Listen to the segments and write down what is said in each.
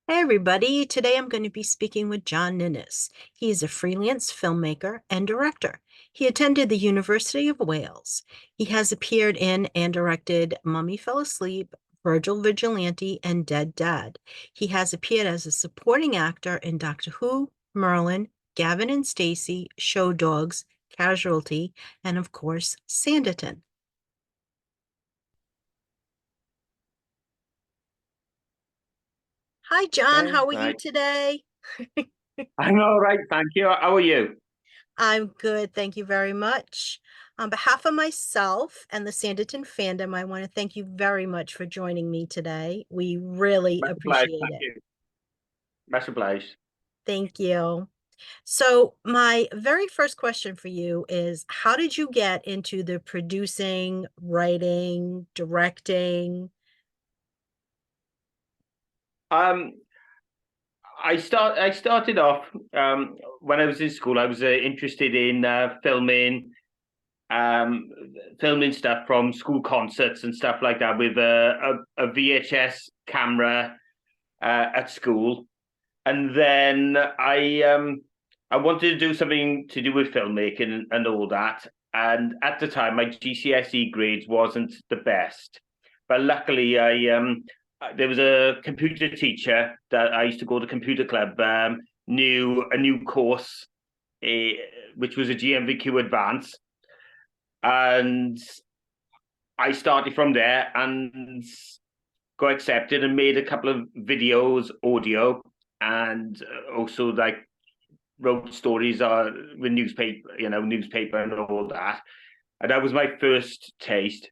Hey everybody, today I'm going to be speaking with John Ninnis. He is a freelance filmmaker and director. He attended the University of Wales. He has appeared in and directed Mummy Fell Asleep, Virgil Vigilante, and Dead Dad. He has appeared as a supporting actor in Doctor Who, Merlin, Gavin and Stacey, Show Dogs, Casualty, and of course, Sanditon. Hi John, Okay, how are you right. today? I'm all right, thank you. How are you? I'm good. Thank you very much. On behalf of myself and the Sanditon fandom, I want to thank you very much for joining me today. We really Much obliged, appreciate thank it. you. Much obliged. Thank you. So, my very first question for you is how did you get into the producing, writing, directing? Um, I started off when I was in school. I was interested in um, filming stuff from school concerts and stuff like that with a VHS camera at school, and then I wanted to do something to do with filmmaking and all that. And at the time, my GCSE grades wasn't the best, but luckily, I there was a computer teacher that I used to go to computer club. Knew a new course, uh, which was a GMVQ Advance, and I started from there and got accepted and made a couple of videos, audio, and also like wrote stories with newspaper and all that. And that was my first taste.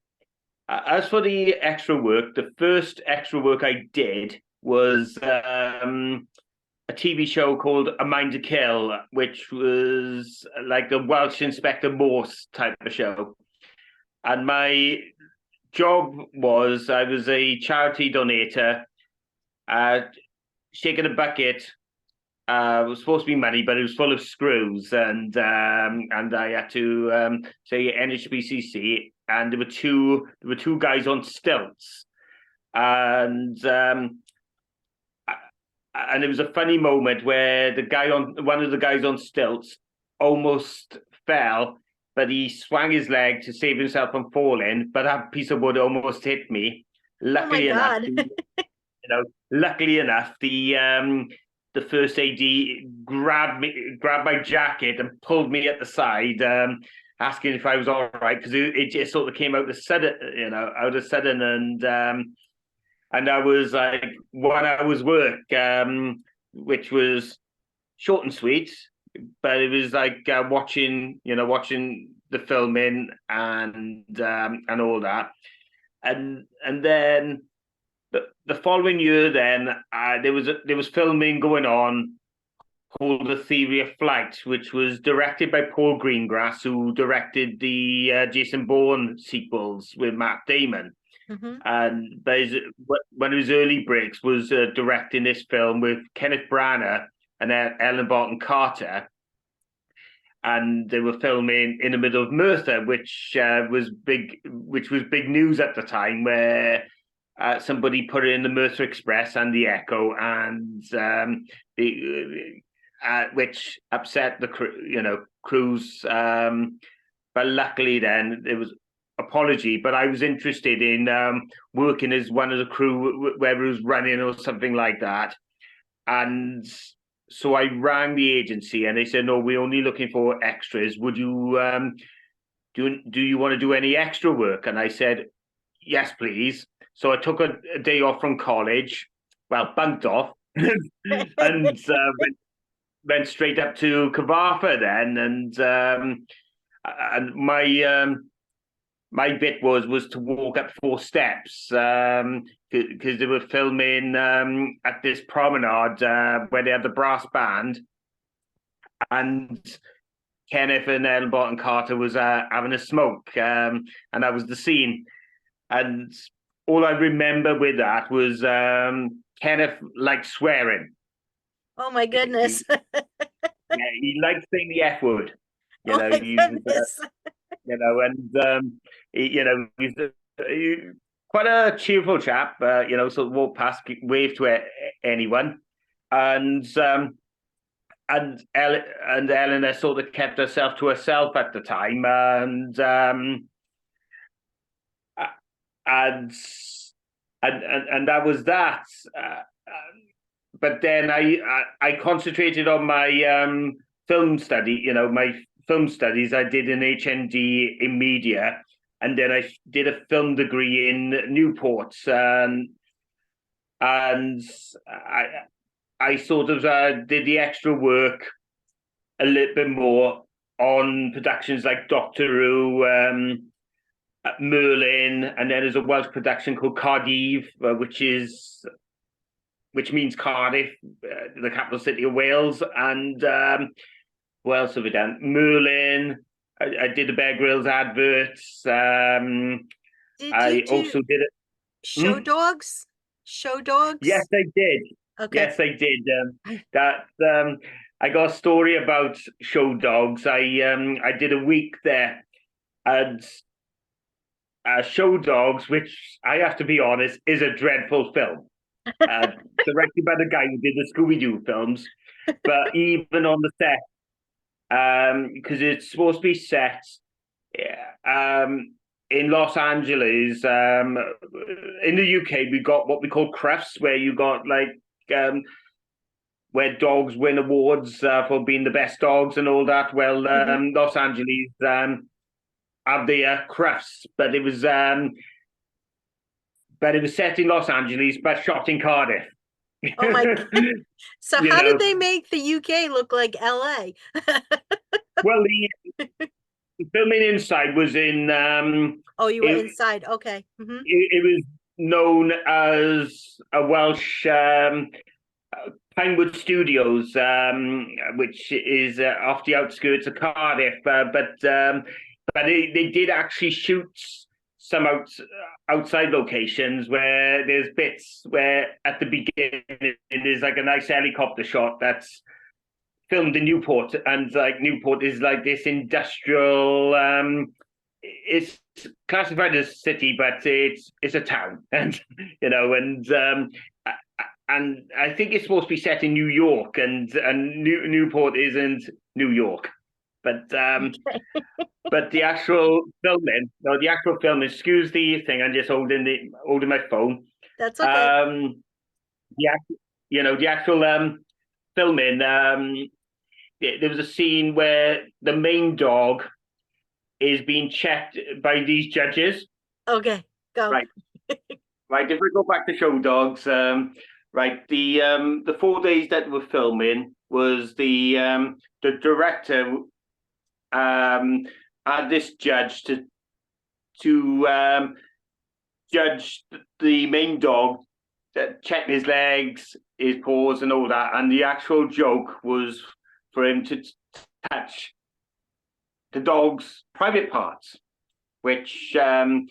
As for the extra work, the first extra work I did was a TV show called A Mind to Kill, which was like a Welsh Inspector Morse type of show. And my job was I was a charity donator, uh, shaking a bucket. It was supposed to be money, but it was full of screws, and I had to say NHBCC, and there were two guys on stilts, and and it was a funny moment where the guy on one of the guys on stilts almost fell, but he swung his leg to save himself from falling, but that piece of wood almost hit me. Oh my Luckily enough, God. luckily enough, the first AD grabbed my jacket and pulled me at the side, asking if I was all right because it just sort of came out of sudden, out of sudden, and I was like 1 hour's work, which was short and sweet, but it was like watching the filming and all that, and then the following year, then there was filming going on called The Theory of Flight, which was directed by Paul Greengrass, who directed the Jason Bourne sequels with Matt Damon. Mhm. And one of his early breaks was directing this film with Kenneth Branagh and Ellen Barton Carter, and they were filming in the middle of Merthyr, which was big news at the time, where somebody put it in the Merthyr Express and the Echo, and which upset the crews. But luckily, then it was apology. But I was interested in working as one of the crew, whether it was running or something like that, and so I rang the agency and they said, no, we're only looking for extras. Would you do you want to do any extra work? And I said, yes, please. So I took a day off from college, well, bunked off, and went straight up to Cyfarthfa then. And my bit was to walk up 4 steps, because they were filming at this promenade where they had the brass band, and Kenneth and Ellen Barton Carter was having a smoke, and that was the scene. And all I remember with that was Kenneth liked swearing. Oh my goodness. Yeah, he liked saying the F word. You Oh know, my he was, goodness. and he's quite a cheerful chap. Sort of walk past, wave to anyone. and Eleanor sort of kept herself to herself at the time, and and that was that. But then I concentrated on my film study. My film studies. I did an HND in media, and then I did a film degree in Newport, and I sort of did the extra work a little bit more on productions like Doctor Who, Merlin, and then there's a Welsh production called Cardiff, which means Cardiff, the capital city of Wales. And what else have we done? Merlin. I did the Bear Grylls adverts. Did I you do also did it. show dogs? Show dogs? Yes, I did. Okay. Yes, I did. That I got a story about show dogs. I did a week there, and Show Dogs, which I have to be honest, is a dreadful film. Directed by the guy who did the Scooby-Doo films. But even on the set, because it's supposed to be set in Los Angeles, in the UK, we got what we call crufts, where you got like where dogs win awards for being the best dogs and all that. Well, Los Angeles have the crufts, but it was set in Los Angeles, but shot in Cardiff. Oh my God. So You how know, did they make the UK look like LA? well, the filming inside was in. Oh, you were inside. Okay. It was known as a Welsh Pinewood Studios, which is off the outskirts of Cardiff. But they did actually shoot some outside locations where there's bits where at the beginning there's like a nice helicopter shot that's filmed in Newport, and like Newport is like this industrial. It's classified as a city, but it's a town, and and I think it's supposed to be set in New York, and Newport isn't New York, but but the actual filming, no, the actual film. Excuse the thing. I'm just holding my phone. That's okay. The actual filming. There was a scene where the main dog is being checked by these judges. Okay, go. Right. Right. If we go back to Show Dogs, right. The 4 days that we're filming was the director had this judge to judge the main dog, check his legs, his paws, and all that. And the actual joke was for him to touch the dog's private parts, which even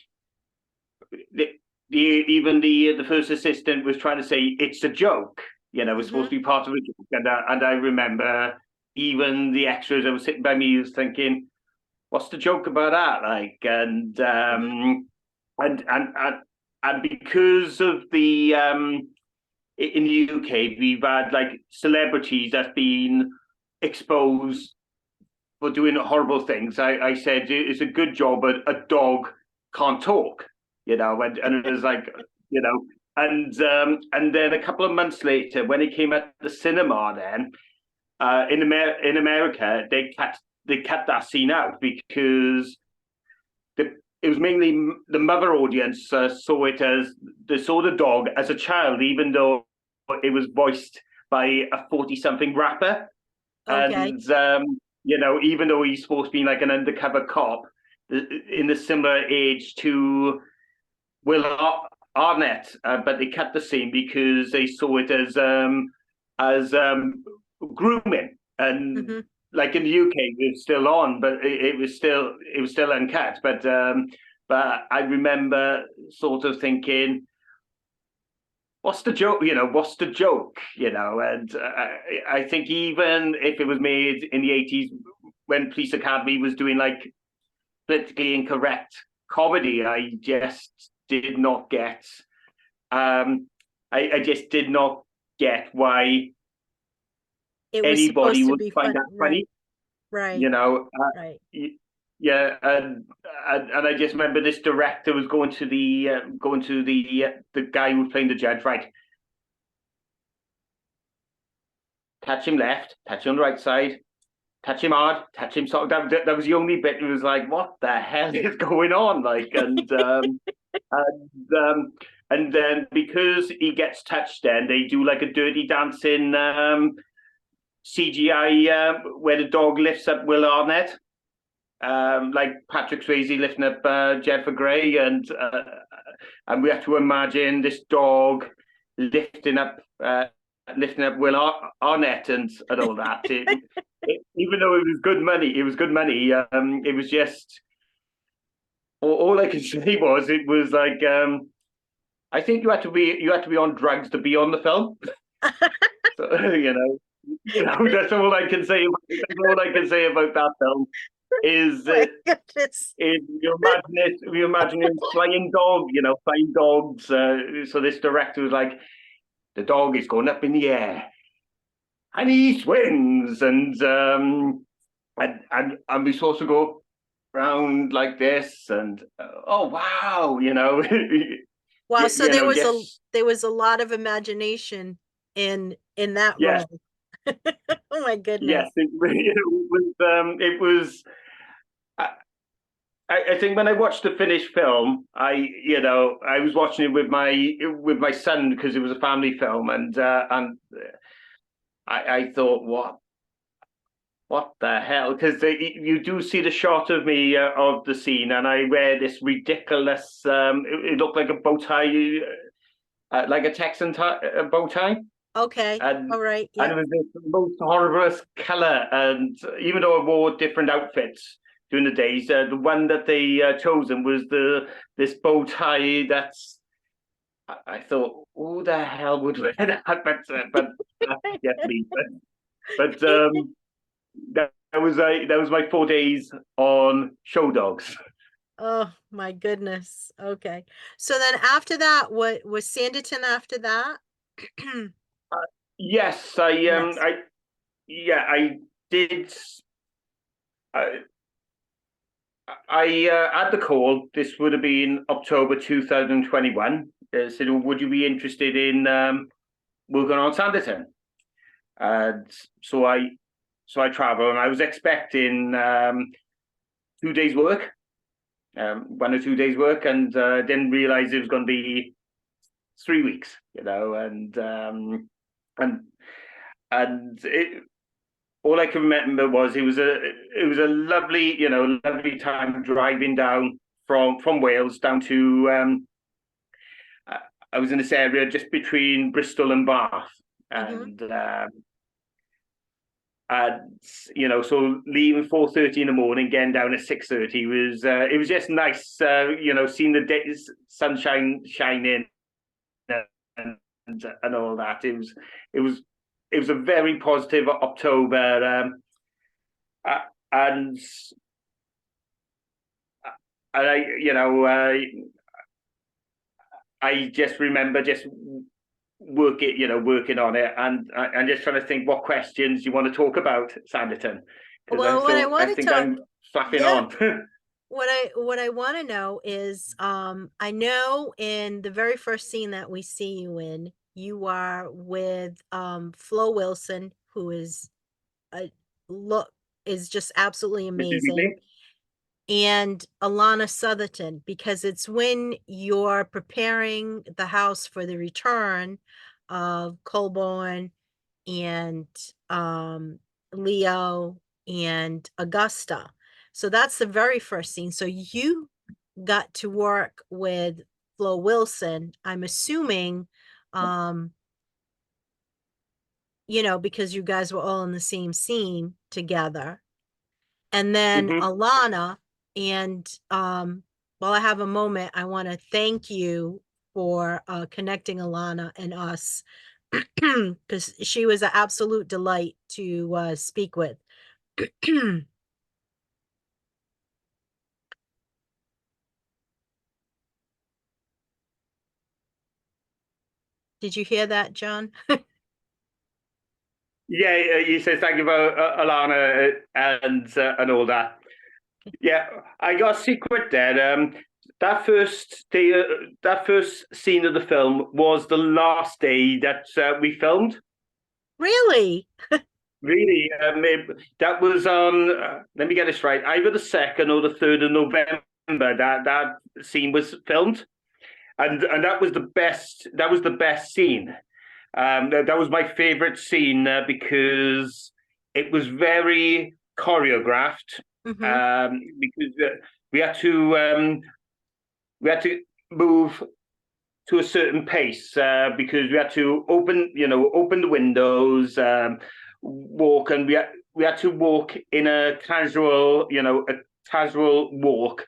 the first assistant was trying to say it's a joke. It's supposed to be part of a joke. And I remember even the extras that were sitting by me was thinking, what's the joke about that? Like, and because of the in the UK, we've had like celebrities that's been exposed for doing horrible things. I said it's a good job, but a dog can't talk, and it was like, and then a couple of months later, when it came at the cinema, then in America, they cut that scene out because it was mainly the mother audience saw the dog as a child, even though it was voiced by a 40-something rapper. Okay. And even though he's supposed to be like an undercover cop in a similar age to Will Arnett, but they cut the scene because they saw it as grooming. And like in the UK, it was still on, but it was still uncut. But I remember sort of thinking, what's the joke? What's the joke? And I think even if it was made in the 80s when Police Academy was doing like politically incorrect comedy, I just did not get. I just did not get why it was anybody supposed to would be find fun. that Right, funny, you right, know. right. Yeah, and I just remember this director was going to the guy who was playing the judge, right? Touch him left, touch him on the right side, touch him hard, touch him sort of. That was the only bit. It was like, what the hell is going on? Like, and and then because he gets touched, then they do like a dirty dancing CGI where the dog lifts up Will Arnett, like Patrick Swayze lifting up Jennifer Grey, and we have to imagine this dog lifting up lifting up Will Arnett and all that. Even though it was good money, it was good money. It was just all I could say was it was like I think you had to be on drugs to be on the film. So, that's all I can say. That's all I can say about that film is My goodness. you imagine it flying dog, flying dogs. So this director was like, the dog is going up in the air and he swings, and we're supposed to go around like this, and oh wow, Wow, so just there was a lot of imagination in that yes, role. Oh my goodness. yes, it was. I think when I watched the finished film, I was watching it with my son because it was a family film, and I thought, what the hell? Because you do see the shot of me of the scene, and I wear this ridiculous. It looked like a bow tie, like a Texan bow tie, Okay. and All right. and Yep. it was the most horrible color. And even though I wore different outfits during the days, the one that they chosen was this bow tie. I thought, who the hell would wear that? But yes, me. But that was my 4 days on Show Dogs. Oh my goodness. Okay. So then after that, what was Sanditon after that? Yes, Yes. I did. I, I had the call. This would have been October 2021. Said, would you be interested in working on Sanditon? And so I traveled, and I was expecting 2 days work, 1 or 2 days work, and didn't realize it was going to be 3 weeks, and all I can remember was it was a lovely, lovely time driving down from Wales down to I was in this area just between Bristol and Bath, Hmm. and so leaving 4:30 in the morning, getting down at 6:30 was it was just nice, seeing the days, sunshine shining, and and all that. It was it was a very positive October, uh, and I just remember just working on it, and just trying to think what questions you want to talk about Sanditon, because Well, what I I want to think talk, I'm flapping yeah, on. what I want to know is, I know in the very first scene that we see you in, you are with Flo Wilson, who is a look is just absolutely Mrs. amazing, Evening. and Alana Southerton, because it's when you're preparing the house for the return of Coulbourne and Leo and Augusta. So that's the very first scene. So you got to work with Flo Wilson, I'm assuming, um, because you guys were all in the same scene together. And then Mm-hmm. Alana, and while I have a moment, I want to thank you for connecting Alana and us, because she was an absolute delight to speak with. Did you hear that, John? Yeah, he says thank you about Alana and all that. Yeah, I got a secret there. That first day, that first scene of the film was the last day that we filmed. Really? Really, that was on. Let me get this right. Either the 2nd or the 3rd of November. That scene was filmed, and that was the best. That was the best scene. That was my favorite scene because it was very choreographed. Mm-hmm. Because we had to um, we had to move to a certain pace because we had to open the windows, walk, and we had to walk in a casual, a casual walk,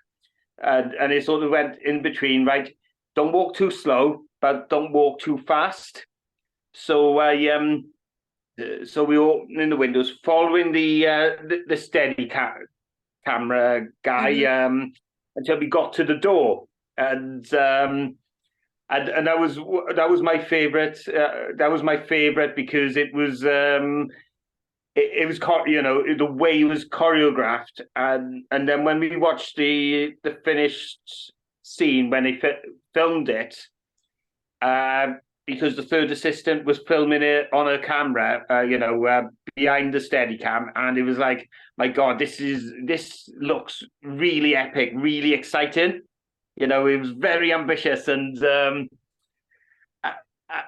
and it sort of went in between, right? Don't walk too slow, but don't walk too fast. So so we opened in the windows, following the steady camera guy Mm-hmm. until we got to the door, and that was my favorite. That was my favorite because it was the way it was choreographed, and then when we watched the finished scene when they filmed it, uh, because the third assistant was filming it on a camera, behind the steady cam, and it was like, my God, this looks really epic, really exciting. It was very ambitious, and um,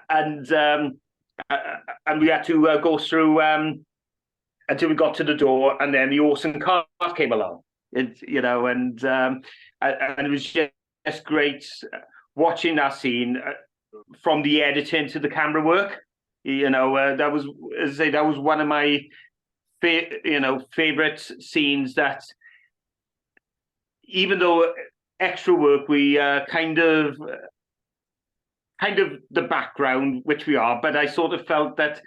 and we had to go through until we got to the door, and then the Orson car came along. And it was just great watching that scene from the editing to the camera work. That was, as I say, that was one of my favorite scenes. That even though extra work, we kind of the background, which we are, but I sort of felt that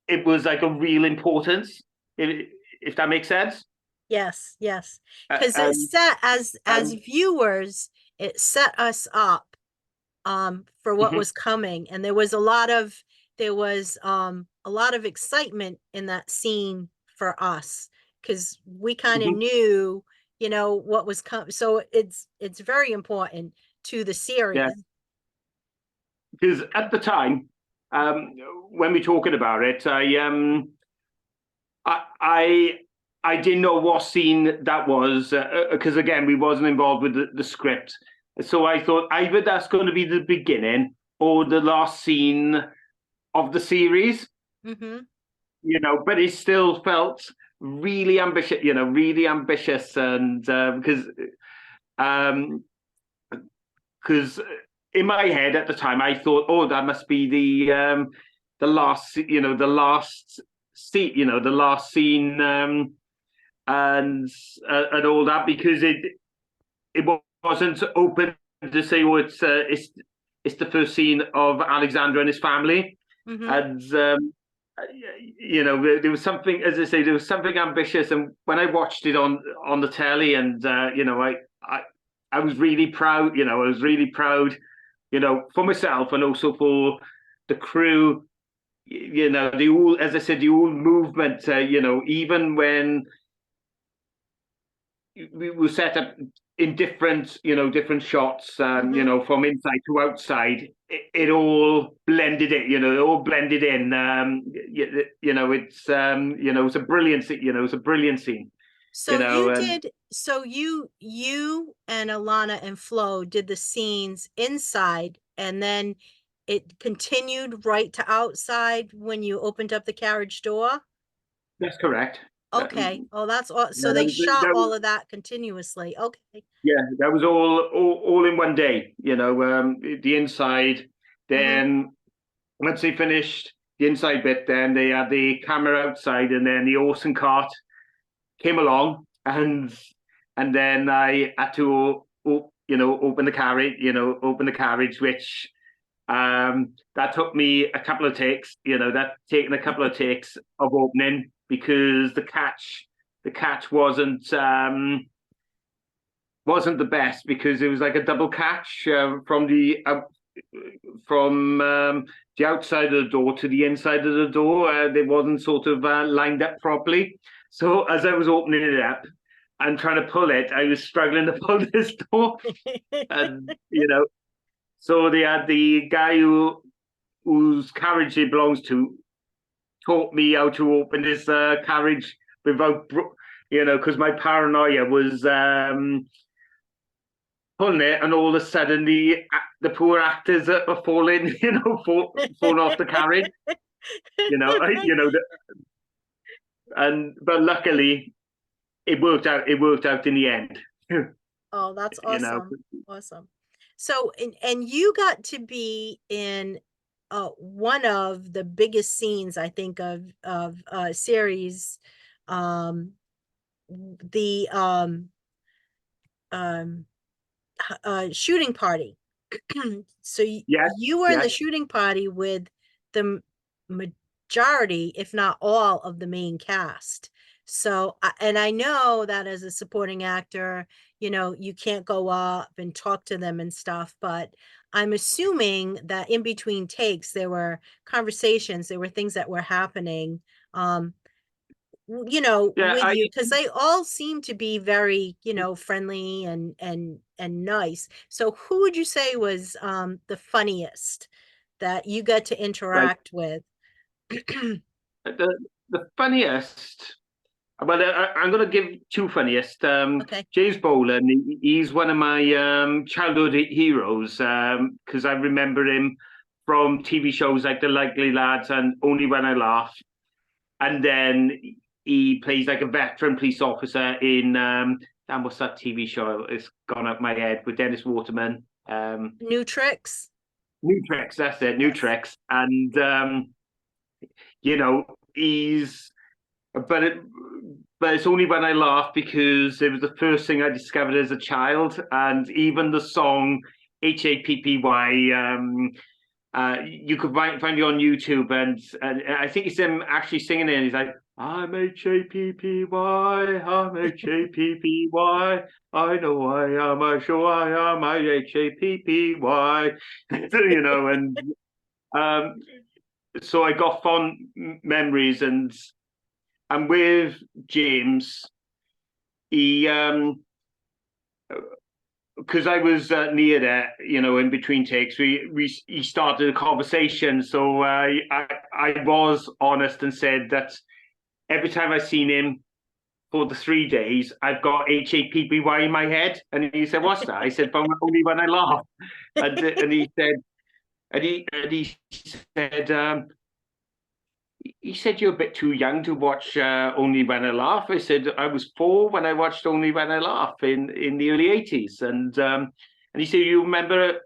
it was like a real importance, if that makes sense. Yes, yes. Uh, Because it um, set as um, viewers, it set us up for what mhm, was coming. And there was a lot of excitement in that scene for us because we kind of mhm. knew, what was coming. So it's very important to the Yeah, series. because at the time, um, when we're talking about it, I, I I didn't know what scene that was because again we wasn't involved with the script, so I thought either that's going to be the beginning or the last scene of the series, Hmm. But it still felt really ambitious, really ambitious, and um, because in my head at the time I thought, oh, that must be the last, the last scene, and all that because it wasn't open to say, oh, it's the first scene of Alexander and his family, Hmm. and there was something, as I say, there was something ambitious, and when I watched it on the telly, and I I was really proud, I was really proud, for myself and also for the crew, the all, as I said, the all movement, even when we were set up in different, different shots, Hmm. from inside to outside. It all blended it, it all blended in. It's a brilliant, it's a brilliant scene, and So you and Alana and Flo did the scenes inside and then it continued right to outside when you opened up the carriage door? that's correct. Okay. Oh, that's all. Yeah, So they shot all of that continuously. Okay. yeah, that was all in one day. The inside. Hmm. Then once they finished the inside bit, then they had the camera outside, and then the Orson cart came along, and then I had to open the carriage, which that took me a couple of takes. That taken a couple of takes of opening because the catch wasn't the best because it was like a double catch from the from the outside of the door to the inside of the door. They wasn't sort of lined up properly. So as I was opening it up and trying to pull it, I was struggling to pull this door, and so they had the guy whose carriage it belongs to taught me how to open this carriage without, because my paranoia was pulling it, and all of a sudden the poor actors are falling, falling off the carriage, but luckily it worked out. It worked out in the end. Oh, that's you know. awesome. Awesome. So, and you got to be in one of the biggest scenes, I think, of series, um, the um, shooting party. So Yes, you were in the yes. shooting party with the majority, if not all, of the main cast. So, and I know that as a supporting actor, you can't go up and talk to them and stuff, but I'm assuming that in between takes, there were conversations, there were things that were happening, Yeah, with you, because they all seem to be very, friendly and nice. So who would you say was the funniest that you got to right. interact with? The funniest. Well, I'm going to give two funniest. Okay. James Boland, he's one of my childhood heroes because I remember him from TV shows like The Likely Lads and Only When I Laugh. And then he plays like a veteran police officer in, what's that TV show? It's gone out my head with Dennis Waterman. New Tricks. New Tricks, that's it, New Yes. Tricks. And, he's, but it, but it's only when I laugh because it was the first thing I discovered as a child, and even the song HAPPY. You could find it on YouTube, and I think it's him actually singing it. And he's like, "I'm HAPPY, I'm HAPPY. I know I am, I sure I am, I HAPPY." And um, so I got fond memories, and with James, he because I was near there, in between takes, he started a conversation. So I was honest and said that every time I seen him for the 3 days, I've got HAPPY in my head, and he said, "What's that?" I said, "But only when I laugh," and he said, and he said. He said, "You're a bit too young to watch Only When I Laugh." I said, "I was 4 when I watched Only When I Laugh in the early 80s." And he said, "You remember it?"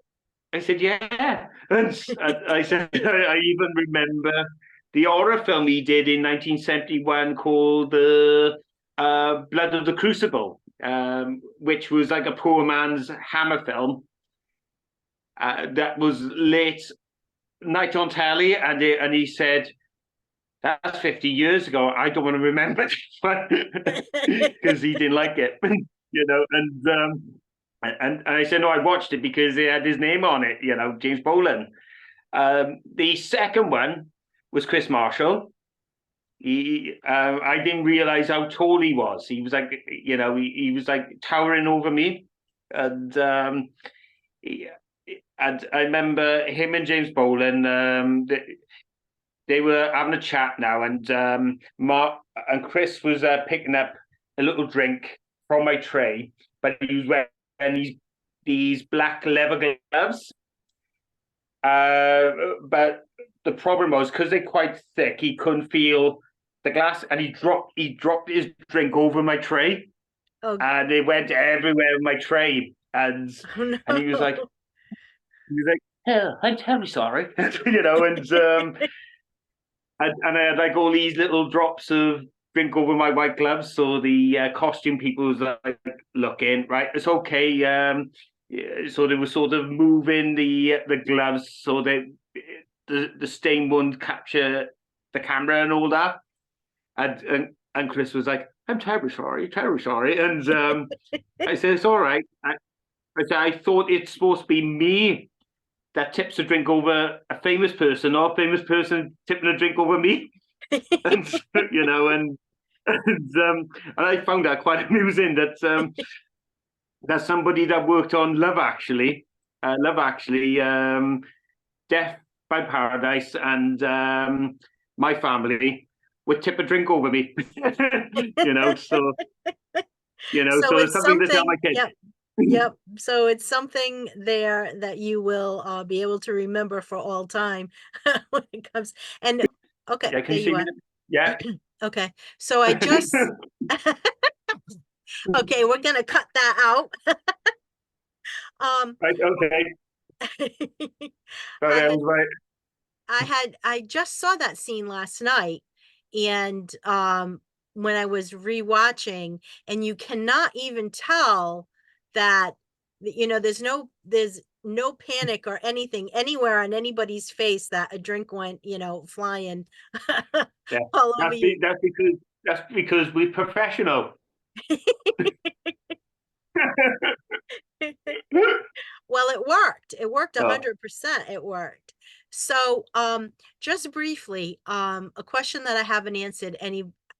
I said, "Yeah." And I said, "I even remember the horror film he did in 1971 called The Blood of the Crucible, which was like a poor man's Hammer film that was late night on telly." And he said, "That's 50 years ago. I don't want to remember because he didn't like it, And I said, "No, I watched it because it had his name on it, James Boland." The second one was Chris Marshall. I didn't realize how tall he was. He was like, he was like towering over me, and and I remember him and James Boland. They were having a chat now, and Mark and Chris was picking up a little drink from my tray, but he was wearing these black leather gloves. But the problem was because they're quite thick, he couldn't feel the glass, and he dropped his drink over my tray, Oh, and it went everywhere in my tray, oh no. and he was like, "Yeah, I'm terribly sorry," and I had like all these little drops of drink over my white gloves. So the costume people was like, "Looking, right, it's okay." Yeah, so they were sort of moving the gloves so that the stain wouldn't capture the camera and all that. And Chris was like, "I'm terribly sorry, terribly sorry." And I said, "It's all right." I said, "I thought it's supposed to be me that tips a drink over a famous person, or a famous person tipping a drink over me. And you know, and I found that quite amusing that that somebody that worked on Love Actually, Death by Paradise, and My Family would tip a drink over me. You know, so So so it's it's something to tell something, my kids. yep, yep. So it's something there that you will be able to remember for all time when it comes. And okay, Yeah, can there you see you me? are. Yeah. Okay, so I just, okay, we're gonna cut that out. Um, Right, okay. I Sorry, I had was right. I just saw that scene last night, and when I was rewatching, and you cannot even tell that, there's no panic or anything anywhere on anybody's face that a drink went, flying Yeah, all over you. that's because we're professional. Well, it worked. It worked Oh, 100%. It worked. So, just briefly, a question that I haven't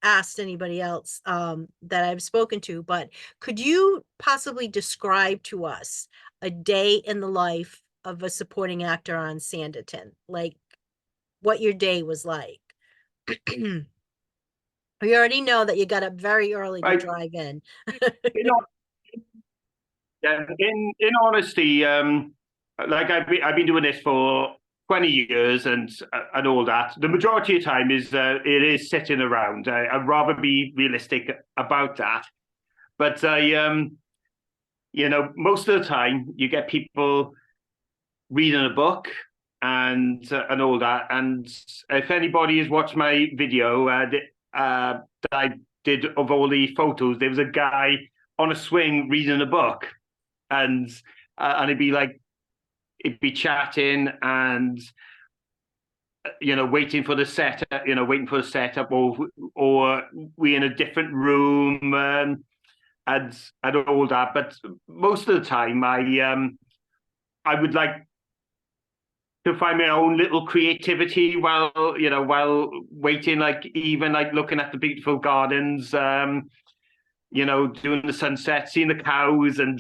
asked anybody else that I've spoken to, but could you possibly describe to us a day in the life of a supporting actor on Sanditon? Like what your day was like? We already know that you got up very early to right. drive in. You know, yeah, in honesty, like I've been doing this for 20 years and all that. The majority of time is it is sitting around. I'd rather be realistic about that. But most of the time you get people reading a book and all that. And if anybody has watched my video that I did of all the photos, there was a guy on a swing reading a book, and he'd be chatting and waiting for the setup, or we in a different room, and all that. But most of the time, I would like to find my own little creativity while waiting, like even like looking at the beautiful gardens, doing the sunset, seeing the cows, and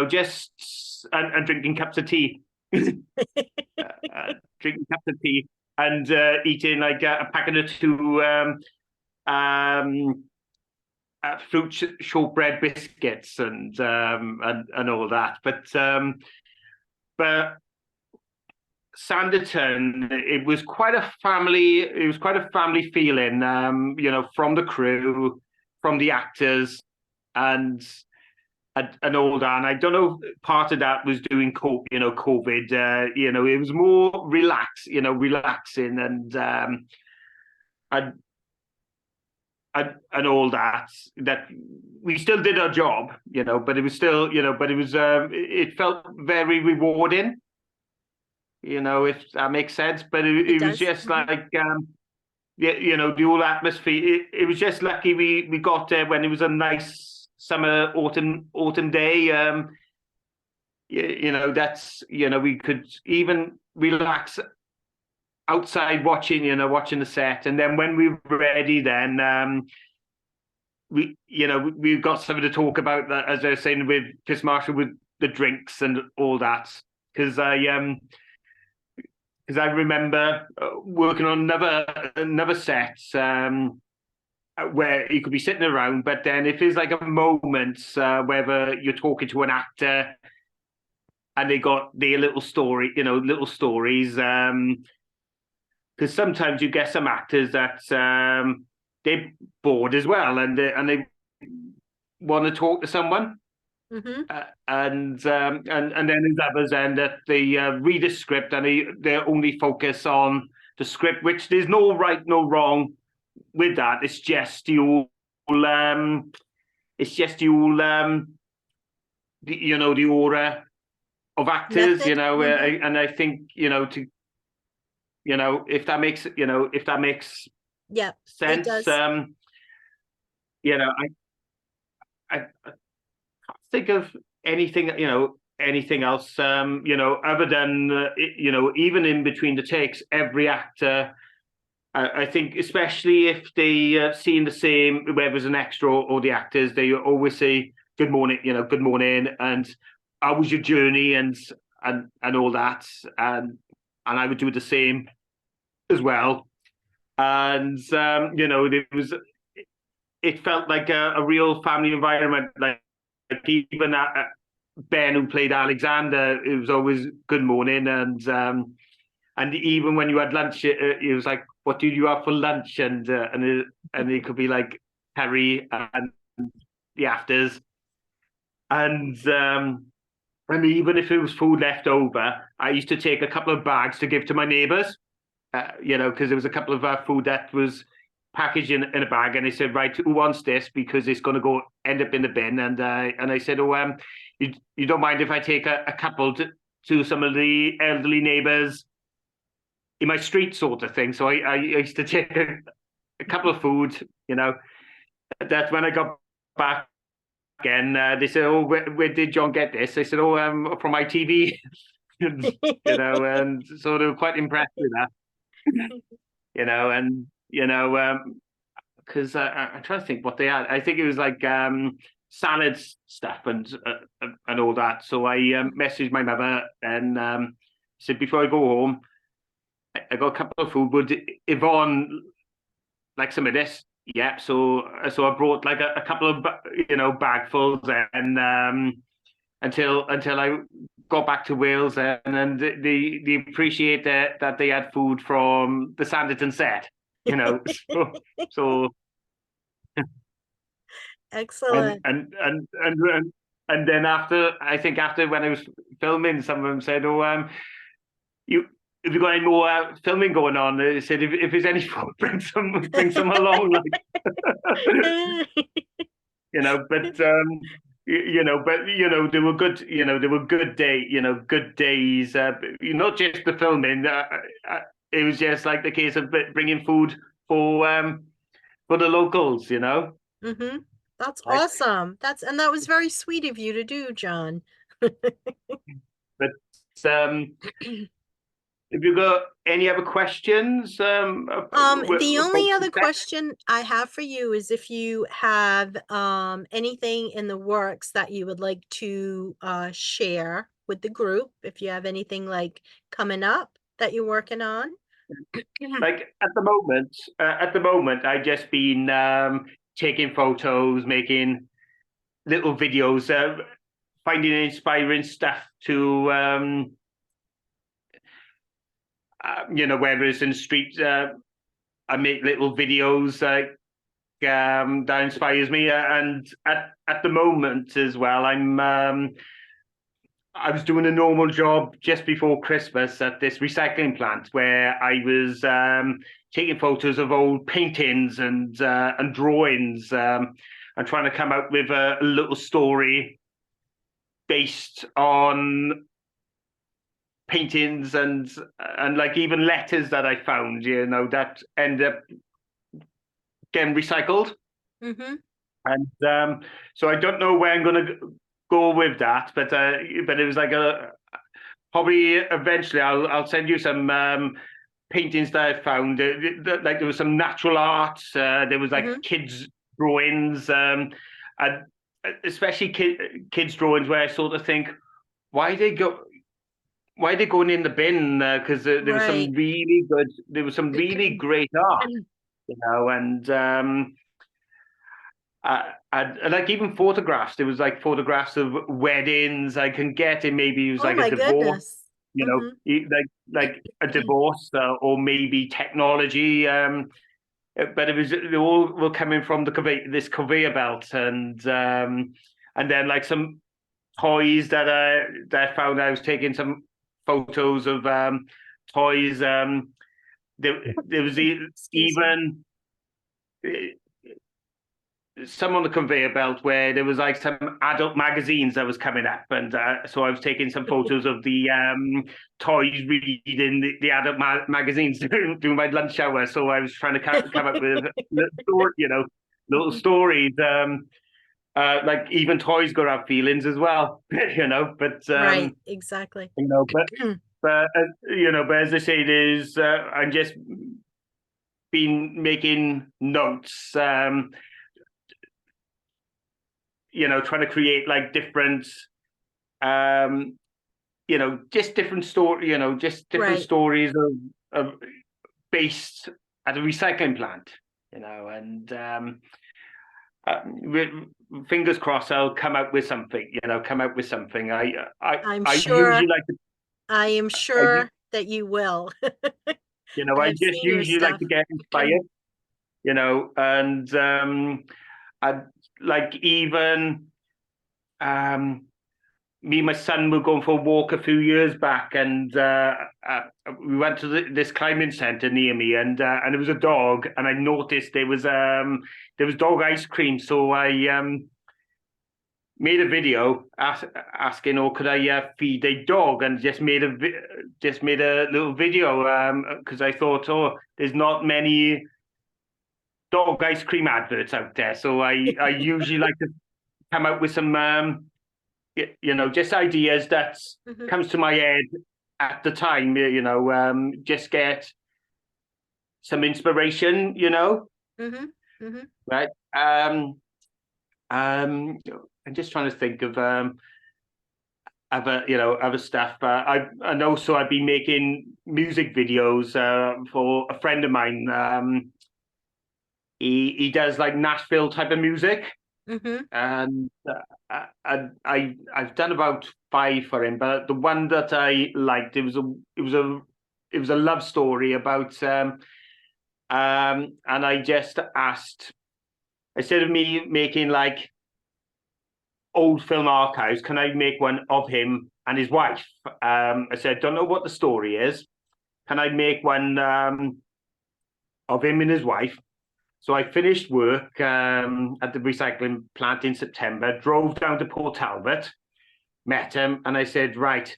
just and drinking cups of tea, drinking cups of tea, and eating like a packet or two um, fruit shortbread biscuits and all that. But Sanditon, it was quite a family feeling, from the crew, from the actors, and and all that. And I don't know, part of that was doing COVID. It was more relaxing, and and all that. That we still did our job, but it was still, but it felt very rewarding, if that makes sense. But It it was does. just like, yeah, the whole atmosphere. It was just lucky we got there when it was a nice summer autumn day. That's we could even relax outside watching the set, and then when we were ready, then we've got something to talk about, that, as I was saying with Chris Marshall, with the drinks and all that, because I remember working on another set, where you could be sitting around, but then if there's like a moment, whether you're talking to an actor and they got their little story, little stories, because sometimes you get some actors that they're bored as well, and they want to talk to someone. Mm-hmm. And then there's others then that they read a script and they only focus on the script, which there's no right, no wrong with that. It's just the aura of actors, Method. Mm-hmm. and I think if that makes Yeah, it sense. does. I can't think of anything, anything else, other than, even in between the takes, every actor, I think, especially if they seen the same, whether it's an extra or the actors, they always say, good morning, good morning, and how was your journey, and all that. And I would do the same as well. And, it felt like a real family environment. Like even Ben, who played Alexander, it was always good morning, and even when you had lunch, it was like, what did you have for lunch? And it could be like curry and the afters, and even if it was food left over, I used to take a couple of bags to give to my neighbours. Because there was a couple of food that was packaged in a bag, and they said, right, who wants this? Because it's going to go end up in the bin. And I said, oh, you don't mind if I take a couple to some of the elderly neighbours in my street, sort of thing. So I used to take a couple of food, that when I got back again, they said, oh, where did John get this? I said, oh, from my TV. And so they were quite impressed with that. Because I'm trying to think what they had. I think it was like salad stuff and all that. So I messaged my mother and said, before I go home, I got a couple of food. Would Yvonne like some of this? Yeah. So I brought like a couple of bagfuls, and until I got back to Wales, and they appreciate that they had food from the Sanditon set, so Excellent. and then after when I was filming, some of them said, oh, you have you got any more filming going on? They said, if there's any food, bring some along, like. But they were good. They were good days. Not just the filming. It was just like the case of bringing food for the locals. Mm-hmm. That's awesome. That was very sweet of you to do, John. But have you got any other questions? The only other question I have for you is if you have anything in the works that you would like to share with the group, if you have anything like coming up that you're working on. Like at the moment, I've just been taking photos, making little videos, finding inspiring stuff to whether it's in the street, I make little videos that inspires me, and at the moment as well, I was doing a normal job just before Christmas at this recycling plant where I was taking photos of old paintings and drawings, and trying to come up with a little story based on paintings and like even letters that I found, that end up getting recycled. Mm-hmm. And so I don't know where I'm going to go with that, but it was like probably eventually I'll send you some paintings that I found. Like there was some natural art, there was like kids drawings, and especially kids drawings where I sort of think, why are they going in the bin? Because there was some really good, there was some really great art, and like even photographs. There was like photographs of weddings I can get, and maybe it was like a divorce, like a divorce, or maybe technology. But they all were coming from this conveyor belt, and then like some toys that I found. I was taking some photos of toys. There was even some on the conveyor belt where there was like some adult magazines that was coming up, and so I was taking some photos of the toys reading the adult magazines during my lunch hour. So I was trying to come up with little stories, like even toys got to have feelings as well, But Right, exactly. you know, but but as I say, there's I'm just been making notes, trying to create like different, um, just different story, just different Right. stories of based at a recycling plant, and uh, fingers crossed I'll come out with something, come out with something. I'm I usually sure, like to, I am I, sure that you will. I I've just seen your usually like stuff. to get inspired, and I like even um me and my son were going for a walk a few years back, and we went to this climbing center near me, and there was a dog, and I noticed there was dog ice cream, so I made a video asking, "Oh, could I feed a dog?" and just made a little video because I thought, oh, there's not many dog ice cream adverts out there, so I usually like to come out with some just ideas that Hmm. comes to my head at the time, just get some inspiration, Hmm. Hmm. right? I'm just trying to think of other stuff. And also I've been making music videos for a friend of mine. He does like Nashville type of music, Hmm. and I've done about five for him, but the one that I liked, it was a love story about and I just asked, instead of me making like old film archives, can I make one of him and his wife? I said, don't know what the story is. Can I make one of him and his wife? So I finished work at the recycling plant in September, drove down to Port Talbot, met him, and I said, right,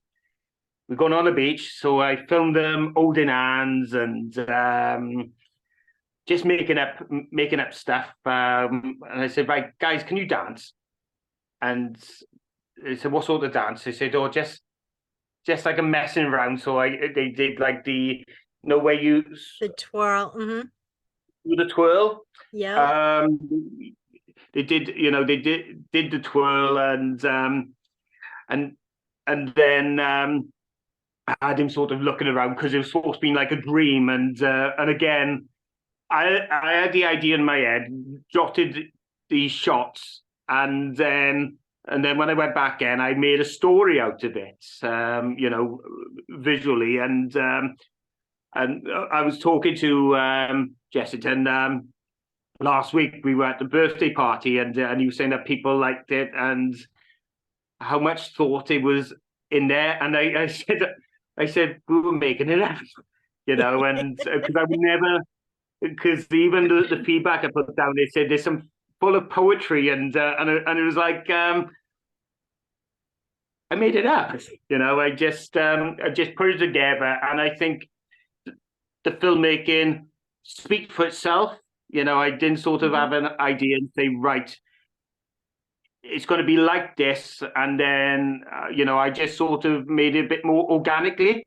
we're going on a beach. So I filmed them holding hands and just making up stuff. And I said, right, guys, can you dance? And they said, what sort of dance? They said, oh, just like a messing around. So they did like where you The twirl. Hmm. do the twirl. Yeah. Um, they did the twirl, and then I had him sort of looking around because it was supposed to be like a dream, and again, I had the idea in my head, jotted these shots, and then when I went back in, I made a story out of it, visually, and I was talking to Jessica, and last week we were at the birthday party, and he was saying that people liked it and how much thought it was in there, and I said we were making it up, and because I would never, because even the feedback I put down, they said there's some full of poetry, and it was like I made it up, I just put it together, and I think the filmmaking speaks for itself. I didn't sort of Hmm. have an idea and say, right, it's going to be like this, and then I just sort of made it a bit more organically,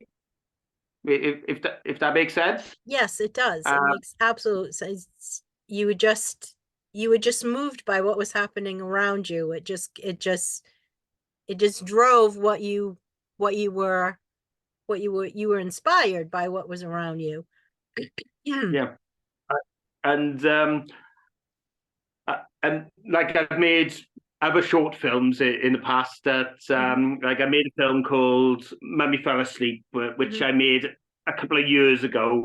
if that makes sense. Yes, it does. It Uh, makes absolute sense. You were just moved by what was happening around you. It just drove you were inspired by what was around you. yeah, and and like I've made other short films in the past that Hmm. like I made a film called Mummy Fell Asleep, which Hmm. I made a couple of years ago,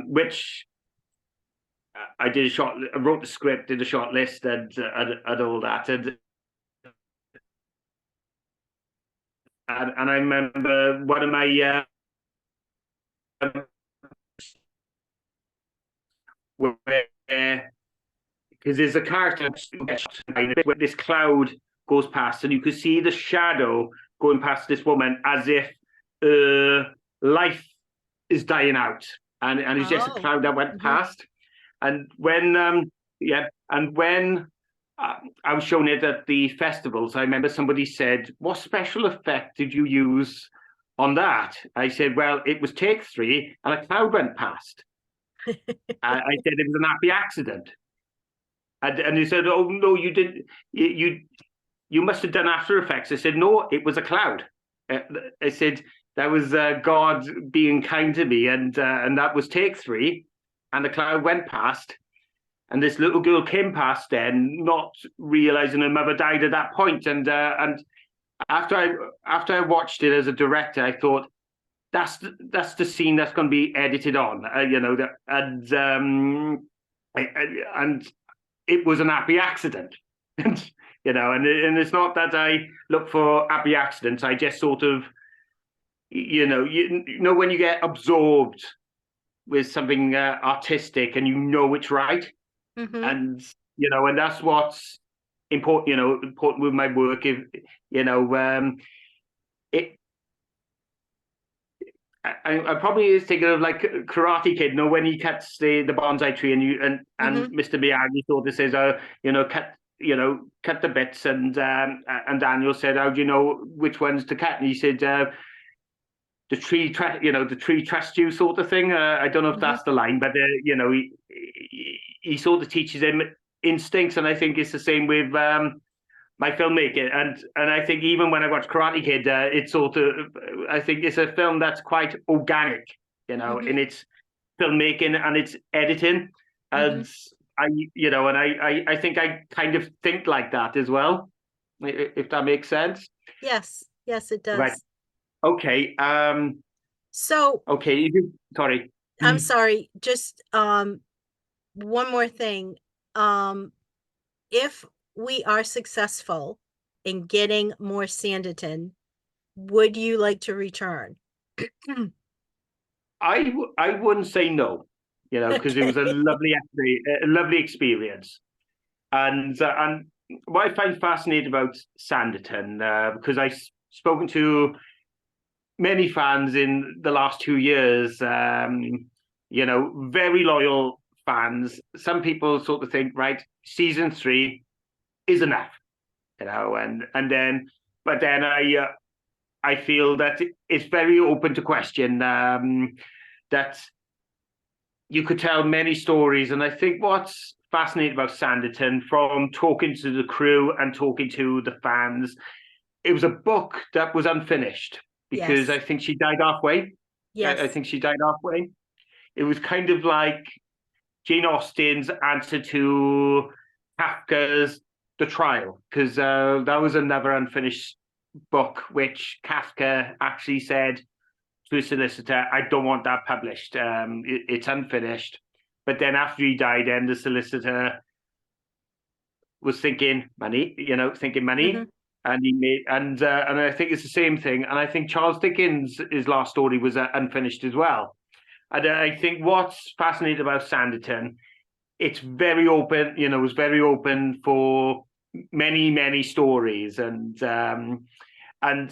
which I wrote the script, did a short list, and all that, and I remember one of my where because there's a character where this cloud goes past, and you can see the shadow going past this woman as if life is dying out, and it's just a Oh. cloud that went Hmm. past. And when and when I was shown it at the festivals, I remember somebody said, "What special effect did you use on that?" I said, "Well, it was take three, and a cloud went past." I said it was an happy accident, and he said, "Oh no, you didn't. You must have done After Effects." I said, "No, it was a cloud." Uh, I said that was God being kind to me, and that was take three, and the cloud went past, and this little girl came past, then not realizing her mother died at that point, and after I watched it as a director, I thought that's the scene that's going to be edited on, and it was an happy accident. And it's not that I look for happy accidents. I just sort of, when you get absorbed with something artistic and it's right, Hmm. and that's what's important. Important with my work. If it, I probably thinking of like Karate Kid. When he cuts the bonsai tree, and Hmm. Mr. Miyagi sort of says, cut the bits, and Daniel said, "How do you know which ones to cut?" And he said, "The tree, the tree trusts you," sort of thing. I don't know if Hmm. that's the line, but he sort of teaches him instincts, and I think it's the same with my filmmaking. And I think even when I watch Karate Kid, it's sort of, I think it's a film that's quite organic, Hmm. in its filmmaking and its editing. Hmm. And I think I kind of think like that as well, if that makes sense. Yes, yes, it Right. does. Okay. So Okay. Sorry. I'm sorry, just one more thing. Um, if we are successful in getting more Sanditon, would you like to return? I wouldn't say no, because it was Okay. a lovely experience. And what I find fascinating about Sanditon, because I've spoken to many fans in the last 2 years, very loyal fans. Some people sort of think, right, season three is enough, and then, but then I feel that it's very open to question. That you could tell many stories, and I think what's fascinating about Sanditon, from talking to the crew and talking to the fans, it was a book that was unfinished because I Yes, think she died halfway. I yes, think she died halfway. It was kind of like Jane Austen's answer to Kafka's The Trial, because that was another unfinished book, which Kafka actually said to his solicitor, "I don't want that published. It's unfinished." But then after he died, then the solicitor was thinking money, thinking hmm, money, and he made and I think it's the same thing. And I think Charles Dickens' his last story was unfinished as well. And I think what's fascinating about Sanditon, it's very open. It was very open for many stories, and and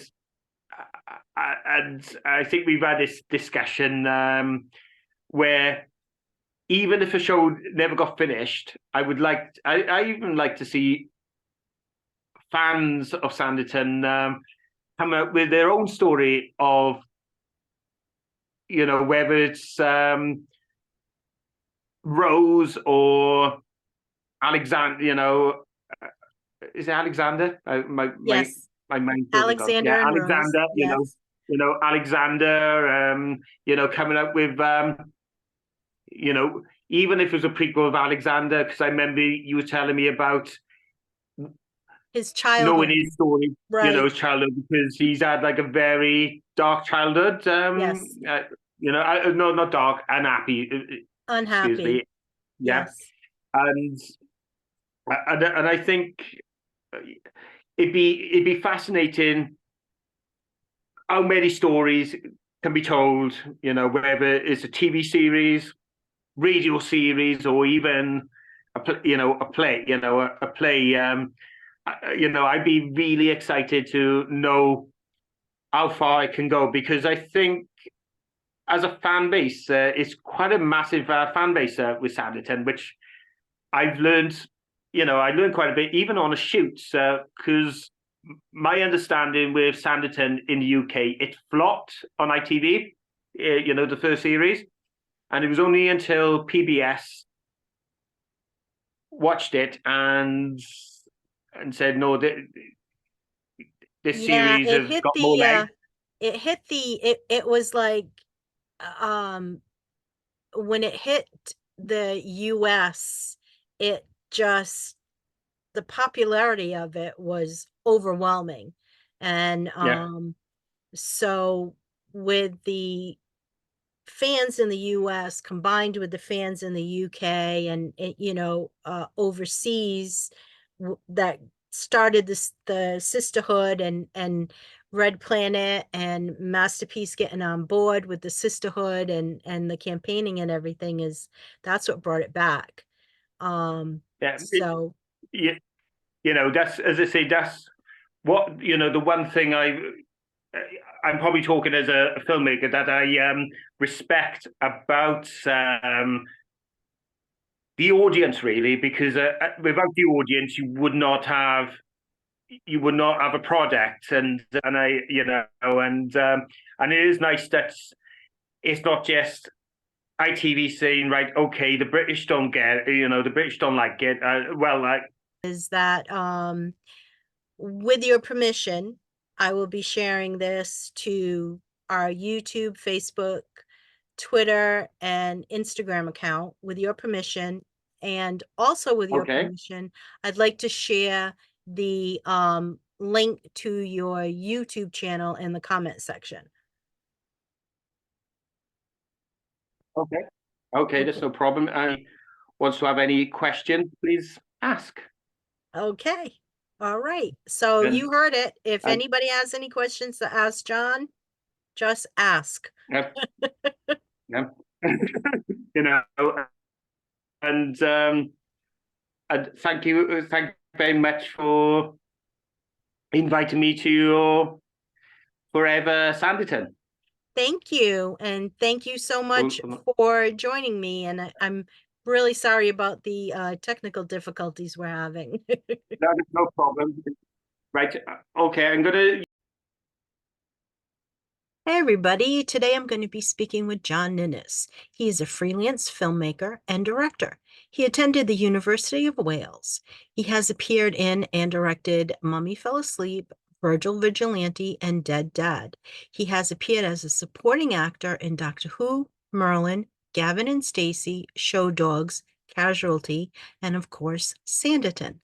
I think we've had this discussion where even if a show never got finished, I even like to see fans of Sanditon come up with their own story of, whether it's Rose or Alexander, is it Alexander? yes. My mind's totally gone. Yeah, Alexander and Rose. Alexander. Yes. Alexander. Coming up with even if it was a prequel of Alexander, because I remember you were telling me about His knowing childhood. his story, Right. his childhood, because he's had like a very dark childhood. Yes. No, not dark, unhappy. Excuse Unhappy. me. Yeah, Yes. and and I think it'd be fascinating how many stories can be told. Whether it's a TV series, radio series, or even a play. A play. I'd be really excited to know how far I can go, because I think as a fan base, it's quite a massive fan base with Sanditon, which I've learned, I learned quite a bit, even on a shoot, because my understanding with Sanditon in the UK, it flopped on ITV, the first series. And it was only until PBS watched it and said, no, this Yeah, series has got more legs. it was like, um, when it hit the US, it just, the popularity of it was overwhelming. And Yeah, so with the fans in the US combined with the fans in the UK and overseas, that started the sisterhood, and Red Planet and Masterpiece getting on board with the sisterhood and the campaigning and everything, that's what brought it back. yeah. So Yeah, that's, as I say, that's what, the one thing I'm probably talking as a filmmaker that I respect about the audience, really, because without the audience, you would not have a product, and and it is nice that it's not just ITV saying, right, okay, the British don't get it, the British don't like it. is that with your permission, I will be sharing this to our YouTube, Facebook, Twitter, and Instagram account with your permission. And also with your Okay, permission, I'd like to share the link to your YouTube channel in the comment section. okay, okay, that's Okay. no problem. And wants to have any question, please ask. Okay. All right. So And you heard it. If and anybody has any questions to ask John, just ask. yeah, yeah. you know, and thank you very much for inviting me to your Forever Sanditon. Thank you. And thank you so much No, for joining me. And I'm really sorry about the technical difficulties we're having. no problem. Right. Okay, I'm gonna. Hey everybody, today I'm going to be speaking with John Ninnis. He is a freelance filmmaker and director. He attended the University of Wales. He has appeared in and directed Mummy Fell Asleep, Virgil Vigilante, and Dead Dad. He has appeared as a supporting actor in Doctor Who, Merlin, Gavin and Stacey, Show Dogs, Casualty, and of course, Sanditon.